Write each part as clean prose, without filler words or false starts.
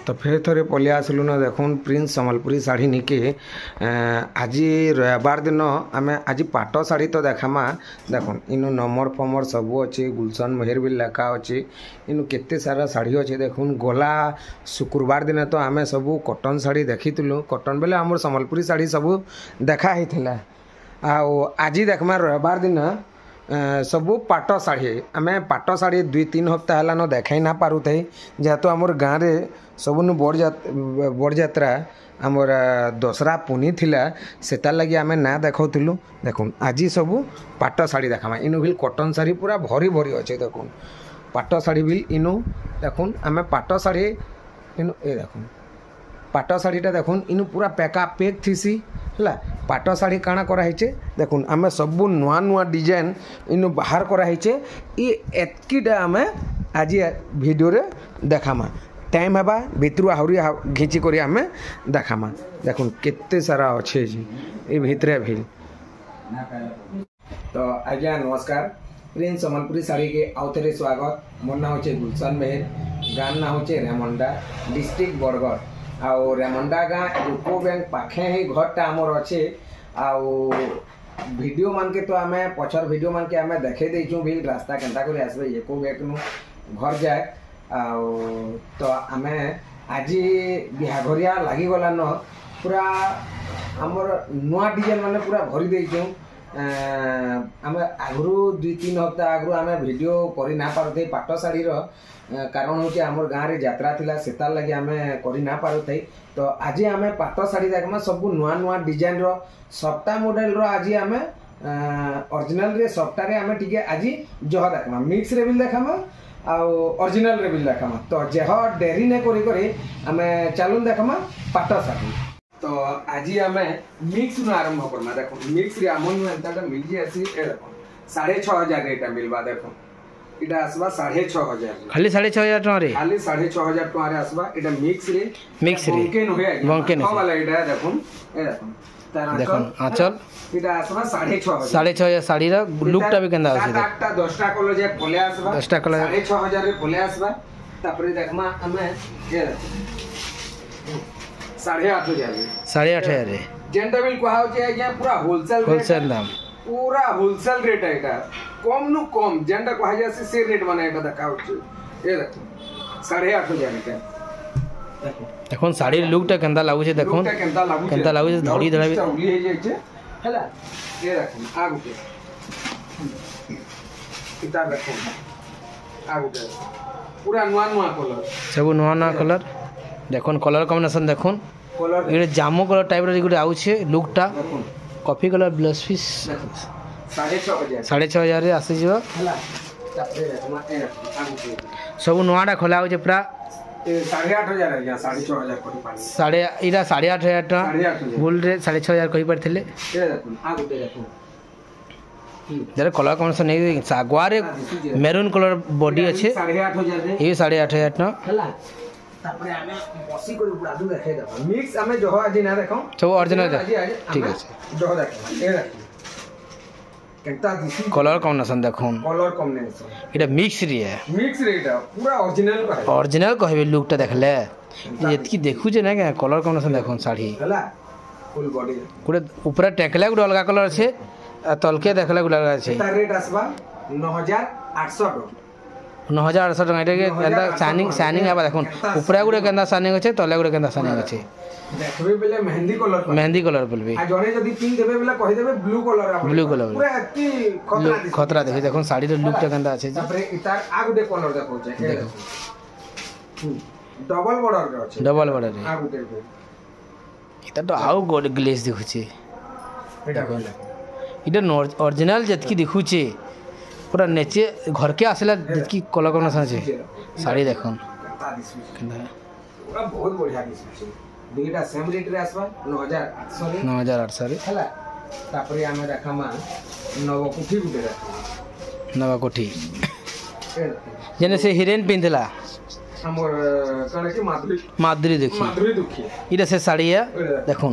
तो फिर थोड़े पलि आसलु न देखुन प्रिंस सम्बलपुरी शाढ़ी निके आज रविवार दिन आम आज पाट शाढ़ी तो देखामा देखुन इनु नंबर फमर सबू अच्छे गुलशन मेहर भी लेखा अच्छे इनु केते सारा शाढ़ी अच्छे देखुन गला शुक्रवार दिन तो आम सबू कटन शाढ़ी देखीलु कटन बेले आम सम्बलपुरी शाढ़ी सबू देखा होता आज देखमा रविवार दिन सबू पाट शाढ़ी आम पाट शाढ़ी 2-3 हफ्ता है न देखा ना पारू थे जेहेतु आमर गाँव में सबुन बड़ जात्रा आमर दशरा पुनी थिला सेता लगी आम ना देखौलु देखुन आज सबू पाट शाढ़ी देखामा इनु भी कटन शाढ़ी पूरा भरी भरी अच्छे देखुन पाट शाढ़ी भी इनु देखुन आम पाट शाढ़ी इनु ए देखुन पाट शाढ़ीटा देखुन इनु पूरा पैका पैक थीसी है पाट शाढ़ी काଣା कराइचे देखुन आम सबू नुआ नुआ डिजाइन इनु बाहर कराइचे ये एतकीटा आम आज वीडियो रे देखामा टाइम हेबा भितर आहरी घिची कर आम देखामा देखुन केते सारा अच्छे ये भितरे भी तो आज्ञा नमस्कार प्रिंस सम्बलपुरी शाढ़ी के आउ थे स्वागत मोर ना होचे गुलशन मेहर गाँव ना होचे रेमंडा डिस्ट्रिक्ट बरगढ़ आउ रेमंडा गाँ यूको बैंक पाखे ही घरटा आमर अच्छे आउ वीडियो मान के तो आम पछर वीडियो मान के आम देखे देचु भी रास्ता केनता कर आसबे यूको बैंक नु घर जाए तो आम आज बिहाघरिया लगी गला न पूरा आमर नुआ डिजाइन माने पूरा भरी देचु आम आगु 2-3 हफ्ता आगु आम वीडियो करी ना पारुथे पाट शाढ़ीर कारण हूँ आमर गाँव में यात्रा थिला सेतार लगी आम करी ना पारुथे तो आज आम पाट शाढ़ी देखमा सब नुआ नुआ डिजाइन रो सप्ता मॉडल रो आज आम ओरिजिनल रे सप्ता रे आम टिके आज जह देखमा मिक्स रे भी देखामा ओरिजिनल रे भी देखामा तो जह डेरी ने करी करी आम चलून देखमा पाट शाढ़ी तो आज आम मिक्स नु आरंभ करमा देखो मिक्स रे आम नु एंताटा मिल जे आसी ए देखो 6500 रेटा मिलबा देखो इटा आसबा 6500 खाली 6500 टका रे खाली 6500 टका रे आसबा इटा मिक्स रे बंकेन होय बंकेन वाला इटा देखो ए देखो आंचल इटा आसबा 6500 साड़ी रा लुकटा भी केंदा आसी 10टा कलर जे पले आसबा 10टा कलर 6500 रे पले आसबा तापरे देखमा हमें ए 8500 रे जेंटा बिल कहा होचे आज्ञा पूरा होलसेल दाम पूरा होलसेल रेट है एटा कम नु कम जेंटा कहा जासी से रेट माने एटा देखा होचे ए देखो 8500 रे देखो साड़ी लुकटा केंदा लागु छे देखो केंदा लागु छे धड़ी धड़ा भी उली हे जाय छे हला ए देखो आगु के इता देखो आगु के पूरा नुआ नुआ कलर सब नुआ कलर देखो कलर कॉम्बिनेशन देखो ये जामु कलर टाइप रे गुटे आउ छे लुकटा कॉफी कलर ब्लश फिश 6500 रे आसी जिवो सब नुआटा खोला हो पूरा 8500 या 6500 करी पानी साढ़े इरा 8500 टका गोल रे 6500 कहि परथिले ए देखो आ गुटे देखो जरे कलर कॉम्बिनेशन नहीं सागवा रे मेरून कलर बॉडी अच्छे 8500 रे ये 8500 टका हला तापरे आमे बसी कोइ पूरा दु देखे दबा मिक्स आमे जहो आज ना देखो सब ओरिजिनल ठीक है जहो देखो ए देखो केनता दिसी कलर कॉम्बिनेशन देखो कलर कॉम्बिनेशन इटा मिक्स रे है पूरा ओरिजिनल कहबे लुकटा देखले एतकी देखु जे ना कलर कॉम्बिनेशन देखो साड़ी हला फुल बॉडी गुटे ऊपर टेकला गुटे अलग कलर छे तलके देखले गुटे अलग छे रेट आसबा 9800 9800 टका इटा के केंदा शाइनिंग आबा देखो ऊपर गुटे केंदा शाइनिंग अछि तले गुटे केंदा शाइनिंग अछि देखबे बेले मेहंदी कलर बोलबे आ जने जदी पिन देबे बेले कहि देबे ब्लू कलर पूरा एती खतरा देखि देखो साड़ी रे लुकटा केंदा अछि तापर इतार आ गुटे कलर देखो छे डबल बॉर्डर रे आ गुटे इता तो आउ गोड ग्लेज देखु छी इटा ओरिजिनल जतकी देखु छी पूरा नेचे घर के आसला जतकी कलर कॉम्बिनेशन छै साड़ी देखो पूरा बहुत बढ़िया दिसु दुईटा सेम रेट रे आसबा 9800 रे हला तापरे आमे रखामा नवकोठी गुटे रखा नवकोठी जेने से हिरेन पिंधला हमर कने कि माधुरी दुखी इटा से साड़ी है देखो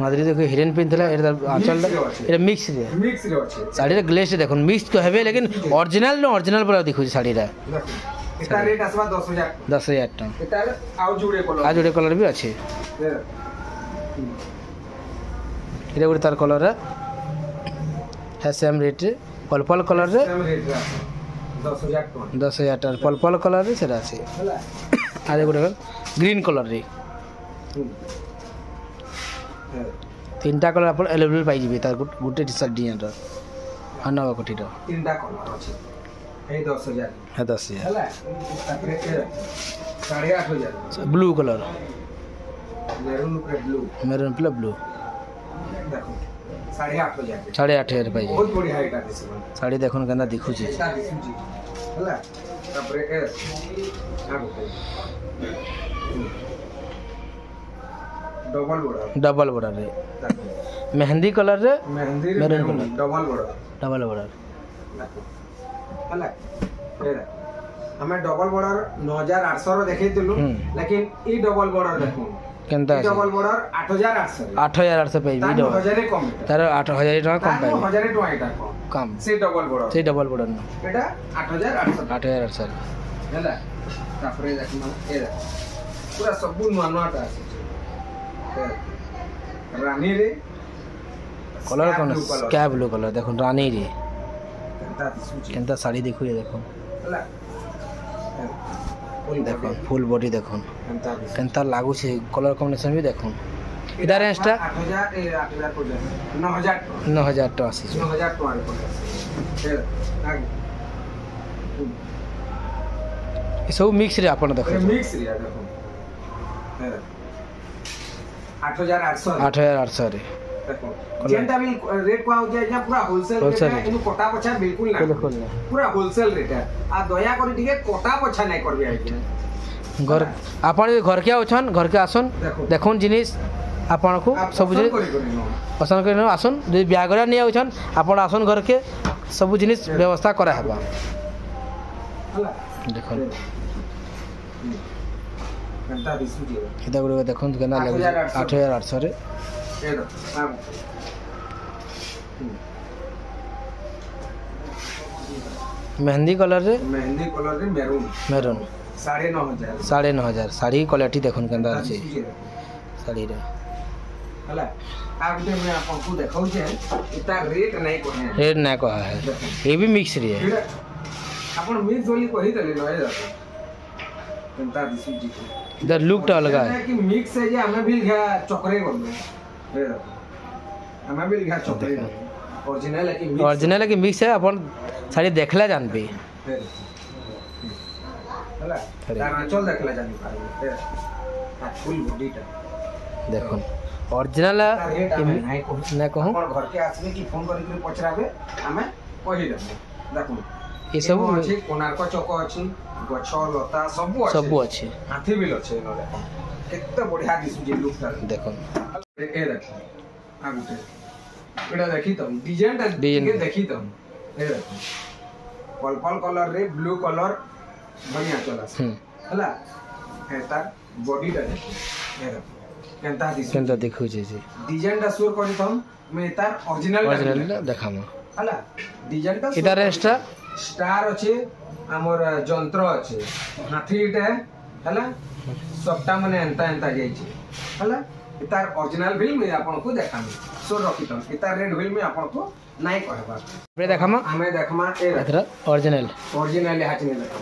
माधुरी देखो हिरेन पिंधला एटा आंचल एटा मिक्स रे अच्छे साड़ी रे ग्लेज देखो मिक्स तो हेबे लेकिन ओरिजिनल पूरा देखो साड़ी रे एटा रेट आसबा 10000 10,000 टका एटा आउ जुड़े कलर भी अच्छे ये गोटे तार कलर है सेम रेट पर्पल कलर रे सेम रेट 10000 टका 10,000 टका पर्पल कलर रे सेटा আছে हला आरे गोटे ग्रीन कलर रे तीनटा कलर आप अवेलेबल पाई जिबे तार गोटे टी शर्ट डिजाइन रो अनवा कोटी रो तीनटा कलर अछि ए 10000 है 10,000 हला तापरे 8,500 ब्लू कलर मेरून पे ब्लू देखो 8,500 8,500 पाई बहुत बढ़िया एटा दिसबा साड़ी देखुन केना दिखु छी एटा दिसु छी हला तापरे डबल बॉर्डर रे मेहंदी कलर रे mehndi maroon colour double border हला हमें डबल बॉर्डर 9,800 रो देखैतिलु लेकिन ई डबल बॉर्डर देखु केनता डबल बॉर्डर 8,800 8,800 पाई भी 1000 कम तार 8,000 टका कम पाई 1000 टका एटा कम से डबल बॉर्डर न एटा 8,800 हला तापरे देखमा एरा पूरा सब नुआ नुआटा আছে रानी रे कलर कोन स्काई ब्लू कलर देखो रानी रे केनता दिसुची केनता साड़ी देखो ये देखो हला देखो फुल बॉडी देखो केनता केनता लागू छे कलर कॉम्बिनेशन भी देखो इधर रेंजटा 8,000 को 9,000 टका आसी 9,000 टका फिर आगे ये सब मिक्स रे अपन देखो मिक्स रे देखो 8,800 रे देखो जेंटा भी रेट को हो जाय पूरा होलसेल रेट है इनु कोटा पछा बिल्कुल ना पूरा होलसेल रेट है आ दया करी ठीक कोटा पछा नहीं करबे आइ घर आपण घर के अछन घर के आसन देखुन जिनिस आपण को सब जिनिस पसंद करनो आसन जे ब्यागरा नै अछन आपण आसन घर के सब जिनिस व्यवस्था करा हबा देखो घंटा दिसु जे इदा गुडे देखुन केना लागे 8,800 रे ए दो मेहंदी कलर रे मेरून 9,500 साड़ी क्वालिटी देखुन केंदा अछि साड़ी रे हला आ गुटे मैं आपन को देखाउ जे इता रेट नहीं कह है ये भी मिक्स रे आपन मिक्स जोली कहि देले न ए केनता दिसु जी इधर लुक टा अलग है कि मिक्स है जे हमें भी घा चक्रे करबे ए हमें भी घा चक्रे ओरिजिनल है कि मिक्स है अपन साड़ी देखला जानबे हला तार चल देखला जानि पारबे फुल बॉडीटा देखो ओरिजिनल ना कहूं अपन घर के आसबे कि फोन करि के पछराबे हमें कहि देबे देखो ये सब अछि कोणार्क चौक अछि गछ लता सब अछि हाथी बिल अछि न देखो केते बढ़िया दिसु जे लुक देखो ए देखो आ गुटे एटा देखि त डिजाइन देखि त ए देखो पर्पल कलर रे ब्लू कलर बढ़िया चला हला एटा बॉडीटा देखो ए देखो केनता देखु जे डिजाइनटा सुर करि थम मैं तार ओरिजिनल देखाम हला डिजाइनटा इधर रेस्टा स्टार अच्छे हमर जंत्र अच्छे हाथीटा हला सबटा माने एंता एंता जाई छै हला इतार ओरिजिनल बिल में आपन को देखाम सो रखितम इतार रेड बिल में आपन को नाही कहबा बे देखाम हमें देखमा ए इधर ओरिजिनल हाथ में देखम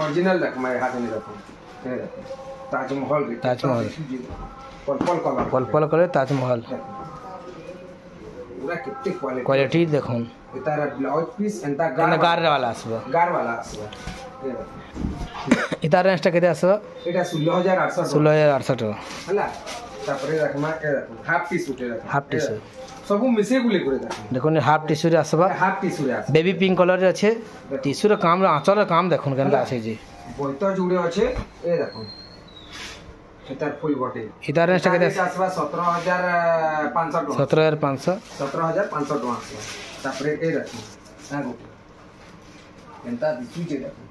ओरिजिनल देखमा हाथ में देखम ए देखो ताजमहल पर्पल कलर ताजमहल पूरा कितने क्वालिटी देखो इतार ब्लाउज पीस एंता गार वाला आसबा इतार रेंजटा केते आसबा एटा 16,800 टका हला तापरे रखमा के हाफ टी शर्ट सब मिसे गुले करे देखो ने हाफ टिश्यू रे आसबा बेबी पिंक कलर रे अच्छे टिश्यू रे काम रे आंचल रे काम देखो केनता आछे जी बोइतो जुड़े अच्छे ए देखो इतार फुल बॉडी इतार रेंजटा केते आसबा 17,500 17,500 टका तापरे ए देखो आगो केनता दिसु जे देखो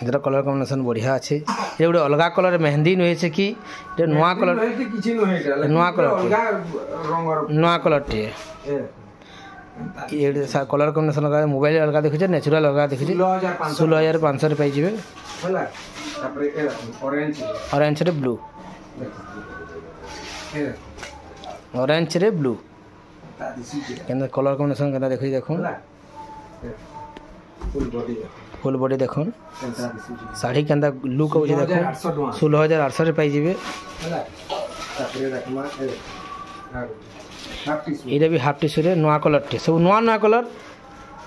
इधर कलर कॉम्बिनेशन बढ़िया अच्छे ये गोटे अलग कलर मेहंदी नुहे छे कि नुआ कलर नुआ कलर नुआ कलर टे ये कलर कॉम्बिनेशन लगा मोबाइल अलग देखुचे नेचुरल अलग देखुचे 16,500 पाई जिवे होला तापर ए ऑरेंज ऑरेंज रे ब्लू ऑरेंज रे ब्लू केना कलर कॉम्बिनेशन केना देखि देखो फुल बॉडी देखो साड़ी केना लुक हो देखो 16,800 रे पाई जिवे होला तापर रखमा ये भी हाफ टिश्यू रे नवा कलर टे सब नवा कलर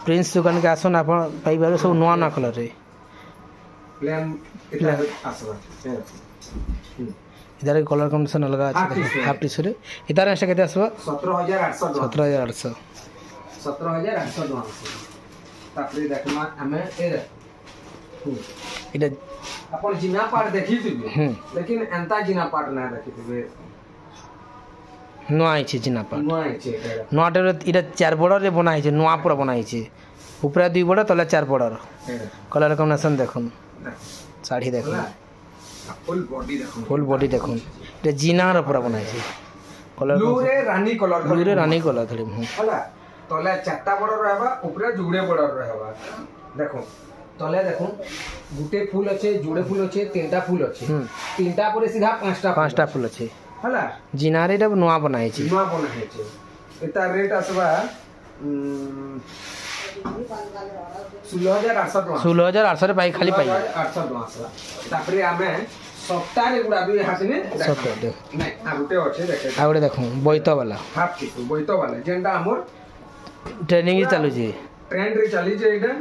प्रिंस दुकान के आसन आप पाई बारे सब नवा कलर रे प्लान इतना आसवा इधर कलर कॉम्बिनेशन अलग আছে हाफ टिश्यू रे इधर ऐसे केते आसवा 17,800 17,800 तापरे देखमा हमें ए इधर अपन जिना पार्ट देखि दिबे लेकिन एंता जिना पार्ट ना देखि दिबे नुआ आइছে जिना पार्ट नुआ आइছে नुआटे इधर 4 बॉर्डर रे बनाई छे नुआ पूरा बनाई छे ऊपर 2 बॉर्डर तले 4 बॉर्डर कलर कॉम्बिनेशन देखुन साड़ी देखुन फुल बॉडी देखुन ये जिना रे पूरा बनाई छे कलर ब्लू रे रानी कलर धरी हला तले 4टा बॉर्डर रहबा ऊपर जुड़े बॉर्डर रहबा देखो तले देखो गुटे फूल अच्छे जुड़े फूल अच्छे तीनटा फूल अच्छे तीनटा पर सीधा पांचटा फूल अच्छे हला जिनारे रे नुआ बनाई छे एता रेट आसबा 16,800 रे पाई खाली पाई 800 आसबा तापरे हमें सप्ताह रे गुडा भी हासने सप्ताह दे नै आ गुटे अच्छे देखे आ गुटे देखो बोइतो वाला हाफ टिश्यू बोइतो वाला जेंडा हमर ट्रेनिंग ही चालू छे ट्रेंड रे चली जे एटा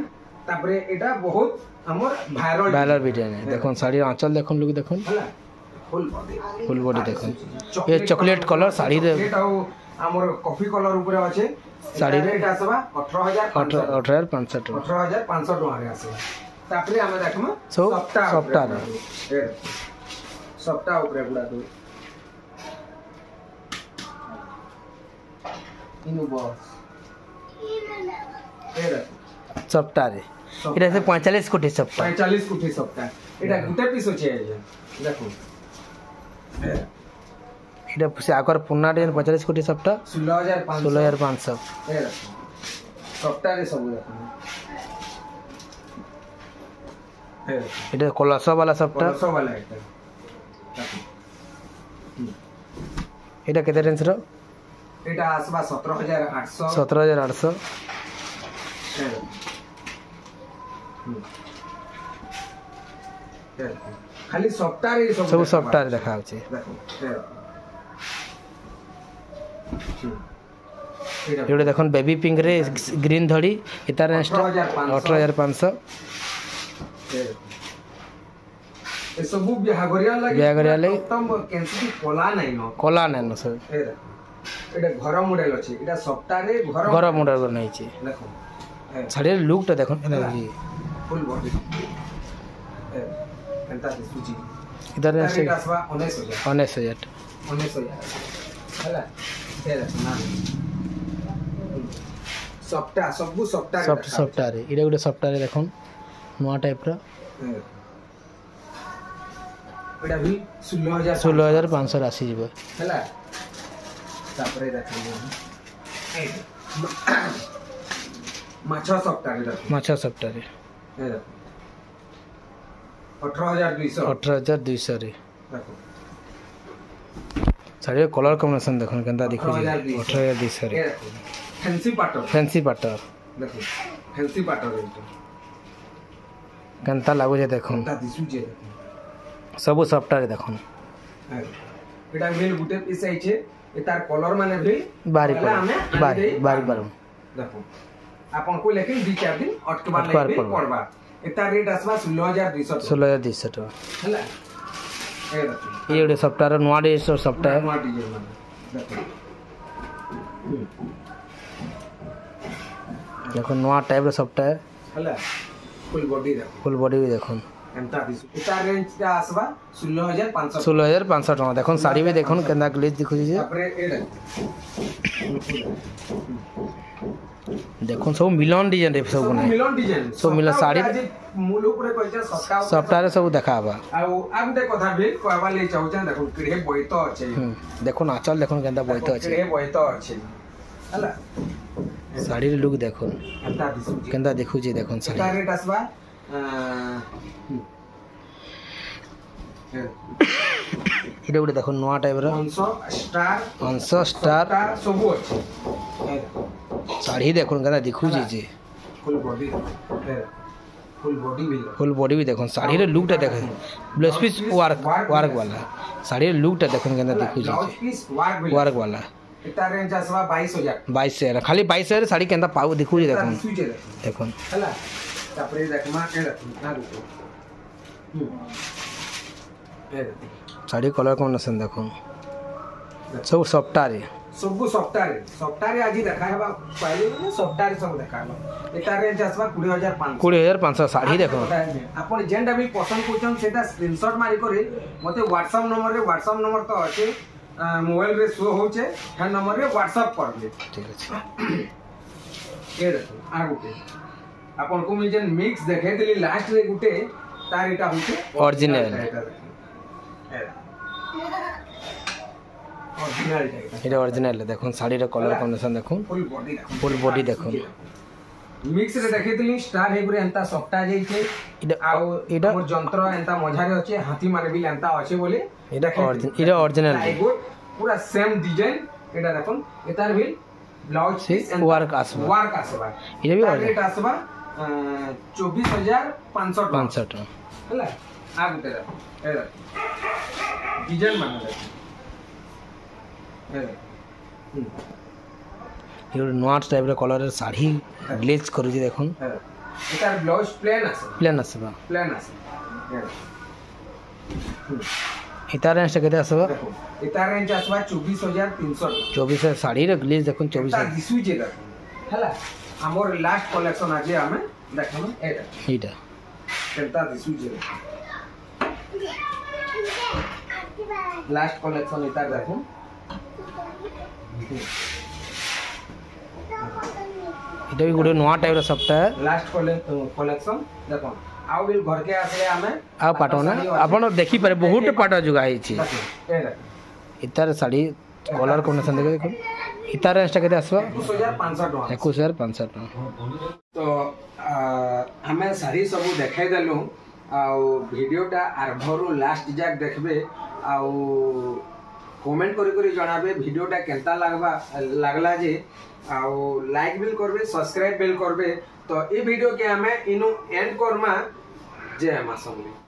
तापरे एटा बहुत हमर वायरल वीडियो ने देखो साड़ी आंचल देखो लोग देखो हला फुल बॉडी देखो ये चॉकलेट कलर साड़ी रे हमर कॉफी कलर ऊपर আছে साड़ी रे रेट आसबा 18,500 टका रे आसबा तापरे हम देखमा सप्ताह ऊपर गुडा दो इनु बॉस सप्ताह रे इटा से 45 कोटी सप्ताह 45 कोटी सप्ताह एटा गुटे पीस छे देखो इटा से आकर पुन्ना डेन 45 कोटी सप्ताह 16,500 सप्ताह रे सब देखो इटा कोलसो वाला सप्ताह कोलसो वाला एटा इटा केते रेंज रो एटा आसबा 17,800 17,800 खाली सप्ताह रे सब सप्ताह देखा होचे एडे देखन बेबी पिंक रे ग्रीन धड़ी इतार 18,500 ए सब बिहागरिया लागि उत्तम कैंसिटी कोला नै न सर एडे घर मॉडल अछि एटा सप्ताह रे घर मॉडल नै छी देखो साड़ी लुक तो देखो फुल बॉडी एंता दिसुची इधर से आसबा 19,000 हला ना सप्ताह रे इडे गुटे सप्ताह रे देखो नवा टाइप रो एटा भी 16,500 आसी जिवो हला तापरे देखो माछा सप्ताह रे 18,200 रे देखो साड़ी कलर कॉम्बिनेशन देखो केनता देखो 18,200 रे फैंसी पाटर देखो फैंसी पाटर केनता लागो जे देखो केनता दिसु जे सब सप्ताह रे देखो एटा मेल गुटे पीस आइछे एतार कलर माने भी बारी देखो आपन को लेकिन 2-4 दिन अटकबार लागि पड़बा एता रेट आसबा 16,200 टका हला ये उडे सप्ताह रे नवा डे सप्ताह नवा डिजाइन माने देखो नवा टाइप रे सप्ताह हला फुल बॉडी भी देखो एंता दिसु एता रेंज का आसबा 16,500 टका देखो साड़ी भी देखो केना ग्लेज दिखु जे तापरे एडा देखो सब मिलन डिजाइन रे सब मिलन साड़ी मूल ऊपर पैसा सप्ताह रे सब देखाबा आ गुटे कथा भी कहबा ले चाहछन देखो किड़े बोइतो अछि देखो नाचल देखो केनता बोइतो अछि किड़े बोइतो अछि हला শাড়ি লুক দেখুন एंता दिसु কেনতা দেখুছি দেখুন শাড়ি एटा रेट आसबा এটা গোটে দেখুন নয়া টাইপর 500 स्टार सब अछि শাড়ি দেখুন কেনতা দেখুছি যে फुल बॉडी भी फुल बॉडी भी देखो साड़ी रे लुकटा देखे ब्लाउज पीस वर्क वाला साड़ी रे लुकटा देखो केनता देखु ब्लाउज पीस वर्क वाला एटा रेंज आसबा 22000 से खाली 22 साड़ी केनता पाऊ देखु देखो देखो हला तापरे देखमा के ना साड़ी कलर कॉम्बिनेशन देखो सब सफ्टारे सब सफ्टारे आज देखा है पहले ने सफ्टारे सब देखा है एटा रेंज आसबा 20500 साड़ी देखो अपन जेंडा भी पसंद करछन सेटा स्क्रीनशॉट मारी करे मते व्हाट्सएप नंबर तो अछि मोबाइल रे शो होचे है नंबर रे व्हाट्सएप कर दे ठीक अछि ए देखो आ गुटे अपन को मी जेन मिक्स देखे दिली लास्ट रे गुटे तार एटा होचे ओरिजिनल এটা অরিজিনাল দেখুন শাড়ির কলর কম্বিনেশন দেখুন ফুল বডি দেখুন মিক্স রে দেখিতলি স্টার হেবরে এন্তা সফটা যাইছে এটা মোর যন্ত্র এন্তা মঝারে আছে হাতি মানে বিল এন্তা আছে বলে এটা অরিজিনাল পুরা সেম ডিজাইন এটা দেখুন এটার বিল ব্লাউজ পিস ওয়ার্ক আসবা এটা বি রেট আসবা 24500 টাকা হলা আ গুতে এটা ডিজাইন মানে ये नोट टाइप रे कलर साड़ी ग्लेज करूची देखुन एटार ब्लाउज प्लेन आसबा एटार रेंज केते आसबा एटार रेंज आसबा 24300 24 साड़ी रे ग्लेज देखुन 24 दिसु जे हला हमर लास्ट कलेक्शन आजे हमें देखम एटा केता दिसु जे लास्ट कलेक्शन एटा देखुन এটা भी गोटे नया टाइप रो सप्ताह लास्ट कलेक्शन देखो आउ बिल घर के आसले हमें आ पाटो ना आपण देखि पारे बहुत पाटो जुगा है छी इतार साड़ी कलर कॉम्बिनेशन देखो इतार रेंज केते आसबा 21500 टका तो हमें साड़ी सब देखाई देलु आ वीडियोटा आरंभरू लास्ट जाक देखबे आ कमेंट करी जनाबे वीडियोटा केनता लागला जे आउ लाइक बिल करबे सब्सक्राइब बिल करबे तो ये वीडियो के हमें इनु एंड करमा जय मां समले।